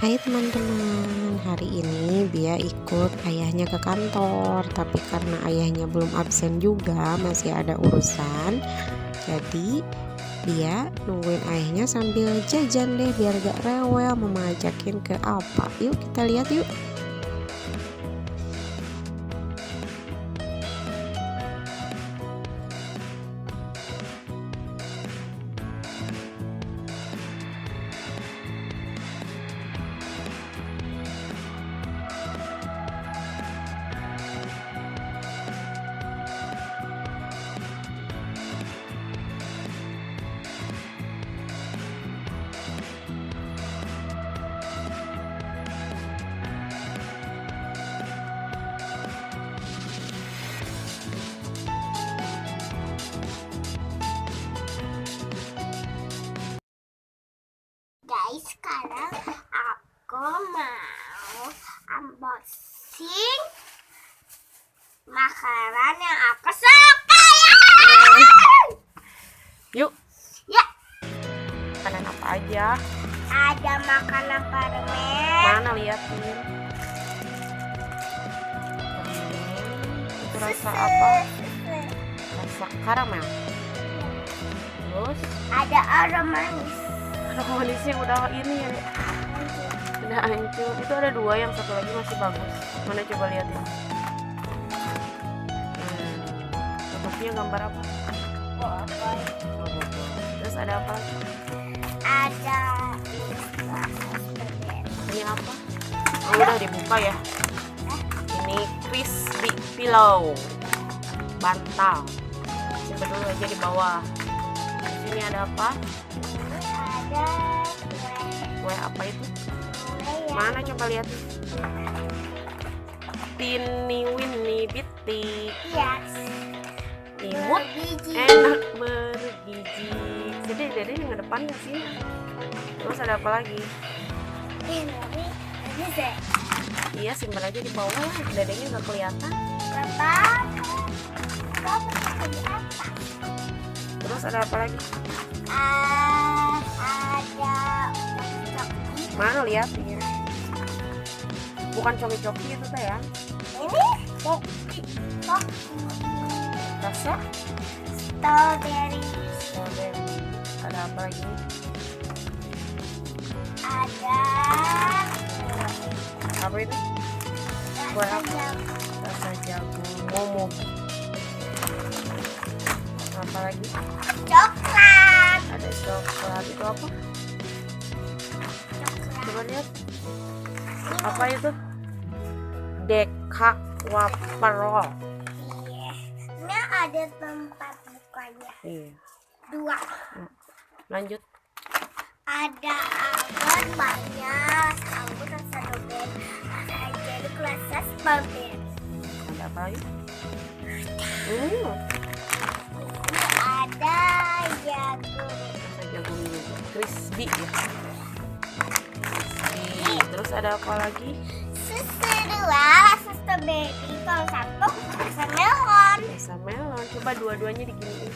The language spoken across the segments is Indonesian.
Hai teman-teman, hari ini Bia ikut ayahnya ke kantor, tapi karena ayahnya belum absen juga, masih ada urusan. Jadi Bia nungguin ayahnya sambil jajan deh biar gak rewel. Mama ajakin ke apa? Yuk kita lihat yuk. Guys, sekarang aku mau unboxing makanan yang aku suka ya. Yuk. Ya, Makanan apa aja? ada makanan permen. Mana liatin? Itu rasa apa? Rasa karamel. Terus Ada aroma manis. ada manisnya udah ini ya. Udah hancur. Itu ada dua, yang satu lagi masih bagus. Mana coba lihat ya. Bentuknya gambar apa? Terus ada apa lagi? Ada Ini apa? Oh, udah dibuka ya. Ini crispy pillow, bantal. Simpan dulu aja di bawah. Di sini ada apa? ada Kue apa itu? kue yang Mana coba lihat. Tini Winnie Biti. hias Imut, berbiji. enak bergizi. Jadi dari yang depannya sih. Terus ada apa lagi? Ini sih. Iya, simpan aja di bawah lah. Dadanya nggak kelihatan. Terus ada apa lagi? Ada Mana lihat ya. Bukan coki-coki itu teh ya. ini kopi Rasa strawberry, strawberry. Ada apa lagi? ada Apa itu? Kue rasa apa? jamu, Rasa jagung momo. Apa lagi? coklat, Ada coklat. Itu apa? Coba lihat. Apa itu? Deka waperol. Iya. Ini ada tempat bukanya Iya. dua. Lanjut. Ada almond banyak, anggur rasa strawberry, rasa jeruk rasa strawberry. Ada apa lagi? Ini ada jagung. Rasa jagung crispy ya. Crispy. Terus ada apa lagi? Susu dua rasa strawberry, kalau satu rasa melon. Rasa melon. Coba dua-duanya diginiin.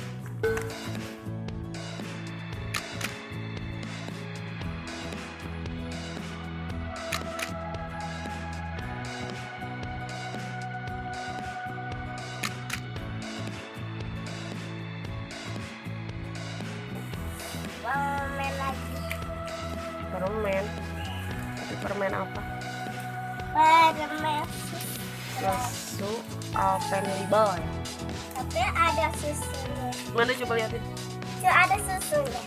Permen lagi. Permen. Itu permen apa? Permen Susu Alpenliber. tapi ada susunya. Mana coba liatin? Ada susunya.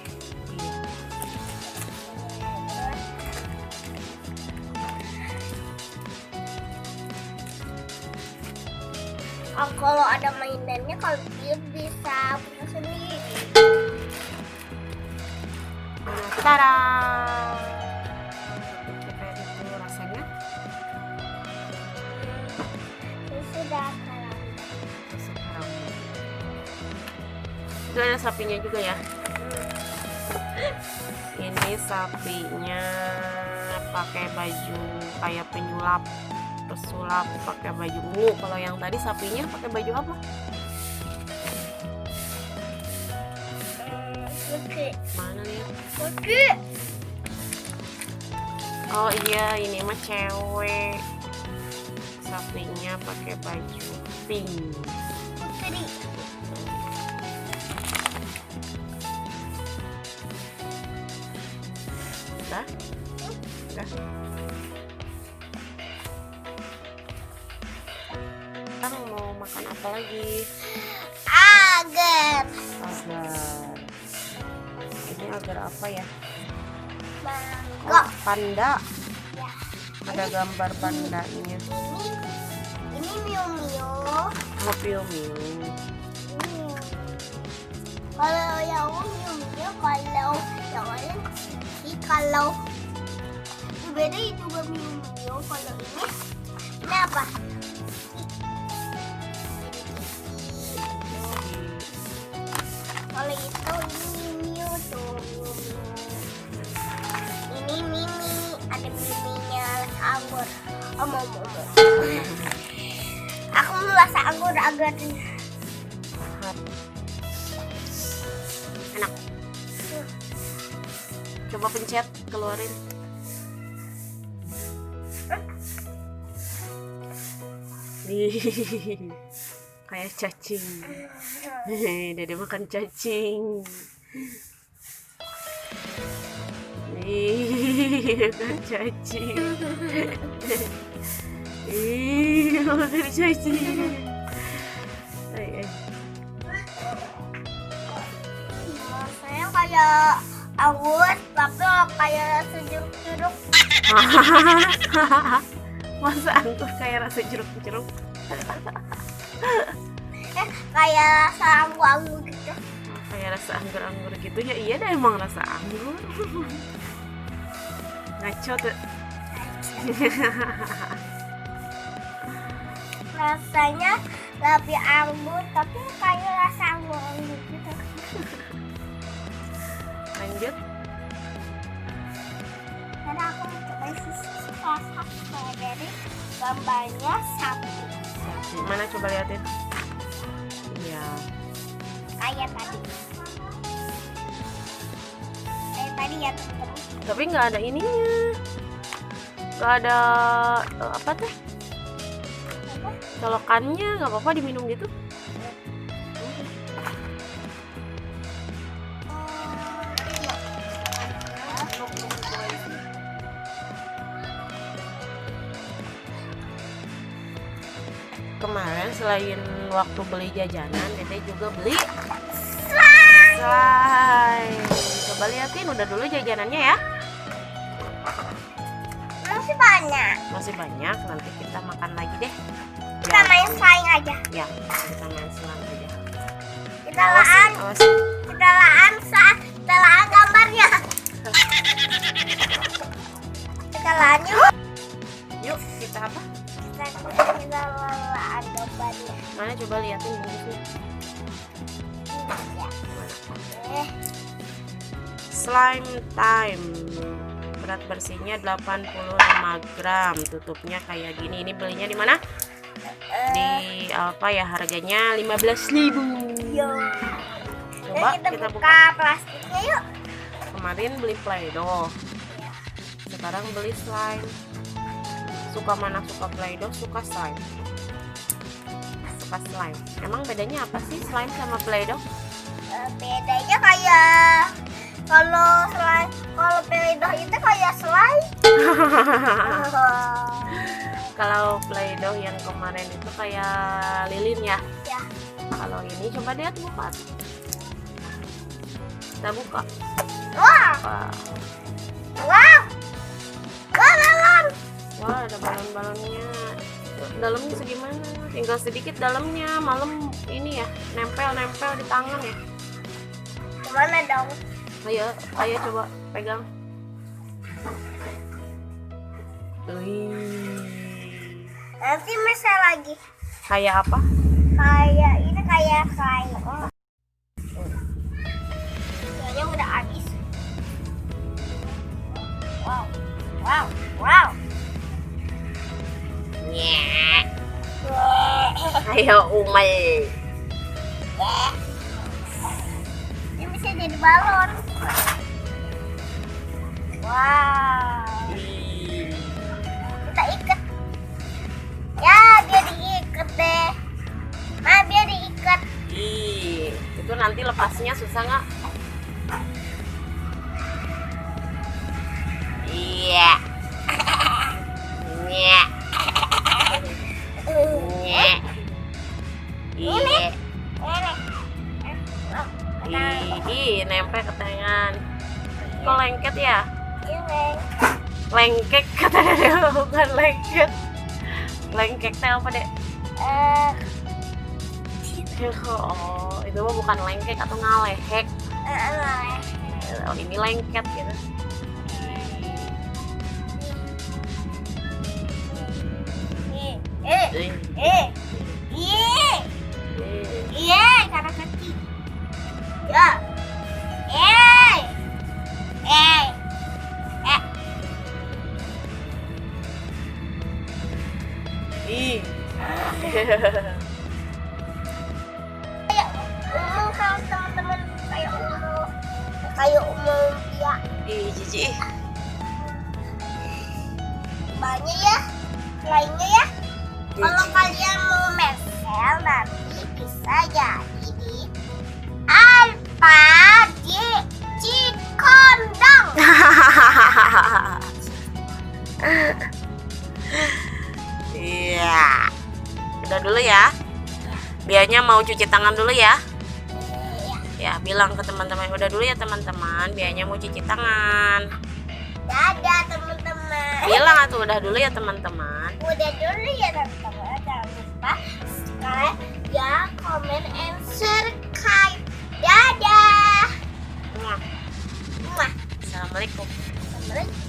Oh, kalau ada mainannya, kalau dia bisa punya sendiri. Tada! Kayak itu rasanya. Ini sudah kalah. Sekarang. Itu ada sapinya juga ya. Ini sapinya pakai baju kayak penyulap, pesulap, pakai baju ungu. Kalau yang tadi sapinya pakai baju apa? Oke. Mana nih? Oke. Oh iya, ini mah cewek. Sapinya pakai baju pink. Putri. Udah? Udah? Sekarang mau makan apa lagi? Agar. Agar. Ini agar apa ya? Mangga. Oh, panda. Ya. Ada gambar pandanya. Ini Miu Miu. Oh, Miu Miu. Kalau yang Miu Miu, kalau yang lain sih kalau beda itu juga Miu Miu. Kalau ini apa? Kalau itu ini Miu tuh Miu Miu. Ini Mimi, ada Miminya rasa anggur. Mau. Aku mau rasa anggur agar Enak. Coba pencet, keluarin. Nih, kayak cacing. Dede makan cacing. Nih, makan cacing. Ih, makan cacing. rasanya kayak anggur tapi kayak rasa jeruk-jeruk. Masa anggur kayak rasa jeruk-jeruk? Kayak rasa anggur-anggur gitu. Kayak rasa anggur-anggur gitu ya. Iya dah, emang rasa anggur. Ngaco tuh. Rasanya lebih anggur tapi kayak rasa anggur-anggur gitu. Lanjut. Karena aku mencoba rasa kayak dari gambarnya sapi. Mana coba liatin? Iya. Kayak tadi. Kayak tadi ya teman-teman. Tapi nggak ada ininya. Nggak ada apa tuh? Colokannya, nggak apa-apa diminum gitu. Kemarin selain waktu beli jajanan, Dede juga beli slime. Coba liatin, udah dulu jajanannya ya. Masih banyak. Masih banyak, nanti kita makan lagi deh. Kita main slime aja. Ya, kita main slime aja. Kita laan. Awas. Kita laan gambarnya. Kita laan yuk. Yuk, kita apa? Kita laan gambarnya. Mana coba liatin bungkusnya. Slime time. Berat bersihnya 85 gram. Tutupnya kayak gini. Ini belinya di mana? Di apa ya, harganya 15.000. Coba kita buka plastiknya yuk. Kemarin beli Play-Doh, sekarang beli slime. Suka mana? Suka Play-Doh, suka slime? Suka slime. Emang bedanya apa sih slime sama Play-Doh? Bedanya kayak kalau Play-Doh itu kayak slime. Kalau Play-Doh yang kemarin itu kayak lilin ya. Ya. Kalau ini coba lihat, buka. Kita buka. Wah, Wah, wah, balon. wah, ada balon-balonnya. Dalamnya segimana? Tinggal sedikit dalamnya. Malam ini ya, nempel-nempel di tangan ya. Kemana dong? Ayo coba pegang. Wih. Nanti misal lagi. Kayak apa? Kayak ini kayak slime. Kayaknya udah habis. Wow, wow, wow. Nyeh. Ayo umel. Ini bisa jadi balon. Wow. Ih. nanti lepasnya susah nggak? Iya. Iya. Iya. Iya. Ih, nempel ke tangan. Kok lengket ya? Lengkek katanya dia, bukan lengket. Lengkek teh apa dek? Oh, itu mah bukan lengkek atau ngalehek. Oh, ini lengket gitu. Iya, karena kaki. Ya. Ih. Kayak umum kalau teman-teman kayak umum ya. Ih, jijik. Banyak ya. Lainnya ya. Kalau kalian mau mesel nanti bisa jadi di Alfa di Cikondang. Iya. Udah dulu ya. Bianya mau cuci tangan dulu ya. Ya, bilang ke teman-teman udah dulu ya teman-teman. Bianya mau cuci tangan. Dadah teman-teman. Bilang atuh udah dulu ya teman-teman. Udah dulu ya teman-teman. Jangan lupa subscribe, ya, comment, and subscribe. Dadah. Muah. Muah. Assalamualaikum. Assalamualaikum.